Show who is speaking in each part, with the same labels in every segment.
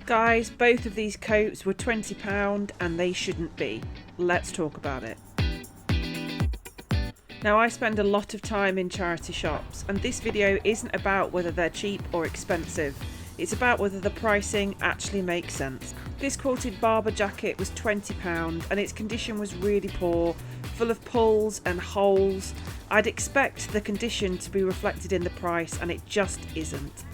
Speaker 1: Guys, both of these coats were £20 and they shouldn't be. Let's talk about it. Now, I spend a lot of time in charity shops, and this video isn't about whether they're cheap or expensive. It's about whether the pricing actually makes sense. This quilted Barber jacket was £20 and its condition was really poor, full of pulls and holes. I'd expect the condition to be reflected in the price, and it just isn't.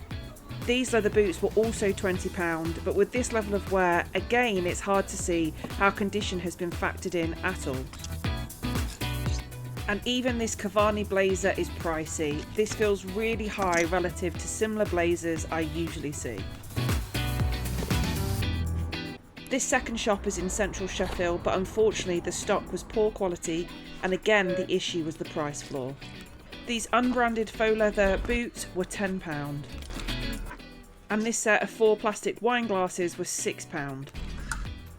Speaker 1: These leather boots were also £20, but with this level of wear, again it's hard to see how condition has been factored in at all. And even this Cavani blazer is pricey. This feels really high relative to similar blazers I usually see. This second shop is in central Sheffield, but unfortunately the stock was poor quality, and again the issue was the price floor. These unbranded faux leather boots were £10. And this set of 4 plastic wine glasses was £6.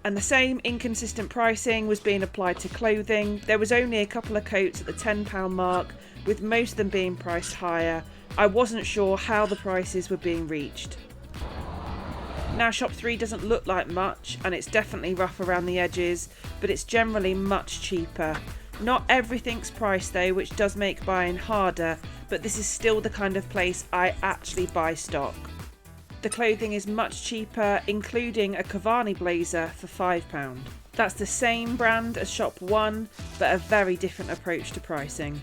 Speaker 1: And the same inconsistent pricing was being applied to clothing. There was only a couple of coats at the £10 mark, with most of them being priced higher. I wasn't sure how the prices were being reached. Now, shop 3 doesn't look like much, and it's definitely rough around the edges, but it's generally much cheaper. Not everything's priced though, which does make buying harder, but this is still the kind of place I actually buy stock. The clothing is much cheaper, including a Cavani blazer for £5. That's the same brand as shop 1, but a very different approach to pricing.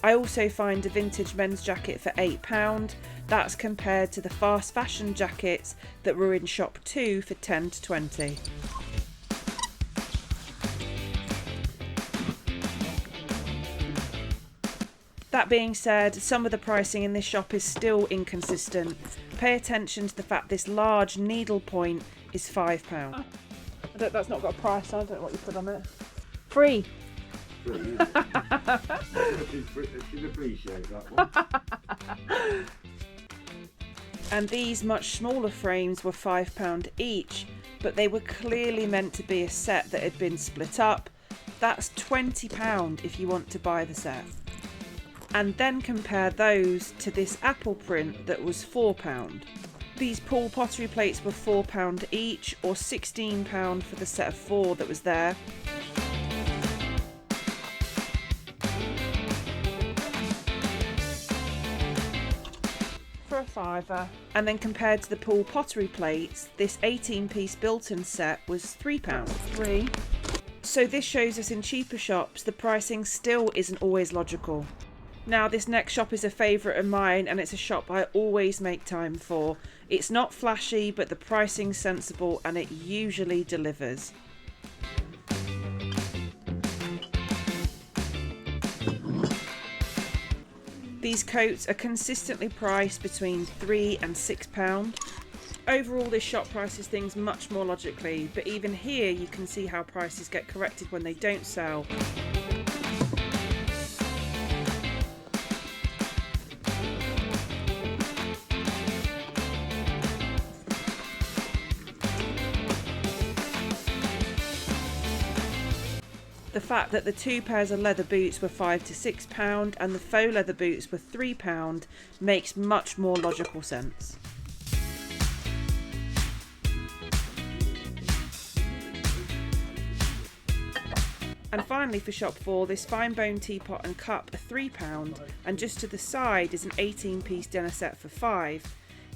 Speaker 1: I also find a vintage men's jacket for £8. That's compared to the fast fashion jackets that were in shop 2 for 10 to 20. That being said, some of the pricing in this shop is still inconsistent. Pay attention to the fact this large needlepoint is £5. That's not got a price, I don't know what you put on it. Free!
Speaker 2: Free, I should appreciate that one.
Speaker 1: And these much smaller frames were £5 each, but they were clearly meant to be a set that had been split up. That's £20 if you want to buy the set. And then compare those to this apple print that was £4. These Paul pottery plates were £4 each, or £16 for the set of 4 that was there. For a £5. And then compared to the Paul pottery plates, this 18-piece built-in set was £3. So this shows us in cheaper shops the pricing still isn't always logical. Now, this next shop is a favourite of mine, and it's a shop I always make time for. It's not flashy, but the pricing's sensible and it usually delivers. These coats are consistently priced between £3 and £6. Overall, this shop prices things much more logically, but even here you can see how prices get corrected when they don't sell. The fact that the 2 pairs of leather boots were £5 to £6 and the faux leather boots were £3 makes much more logical sense. And finally, for shop 4, this fine bone teapot and cup are £3, and just to the side is an 18-piece dinner set for £5.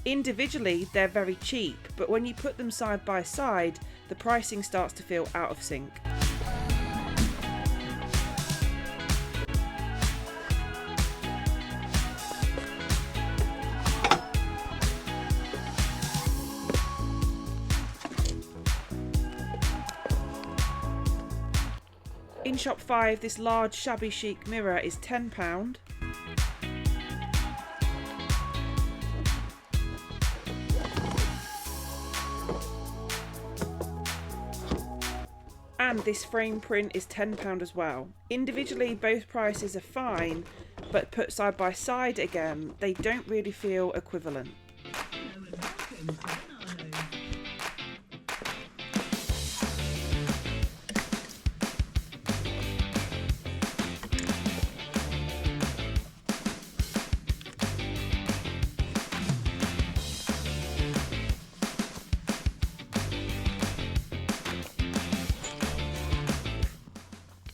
Speaker 1: Individually, they're very cheap, but when you put them side by side, the pricing starts to feel out of sync. In shop 5, this large shabby chic mirror is £10. And this frame print is £10 as well. Individually, both prices are fine, but put side by side again, they don't really feel equivalent.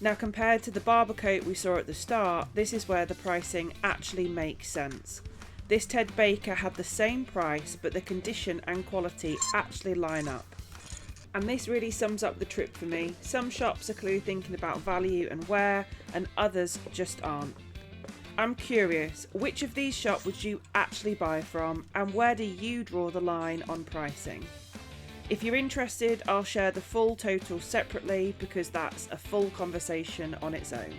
Speaker 1: Now, compared to the barber coat we saw at the start, this is where the pricing actually makes sense. This Ted Baker had the same price, but the condition and quality actually line up. And this really sums up the trip for me. Some shops are clearly thinking about value and wear, and others just aren't. I'm curious, which of these shops would you actually buy from, and where do you draw the line on pricing? If you're interested, I'll share the full total separately because that's a full conversation on its own.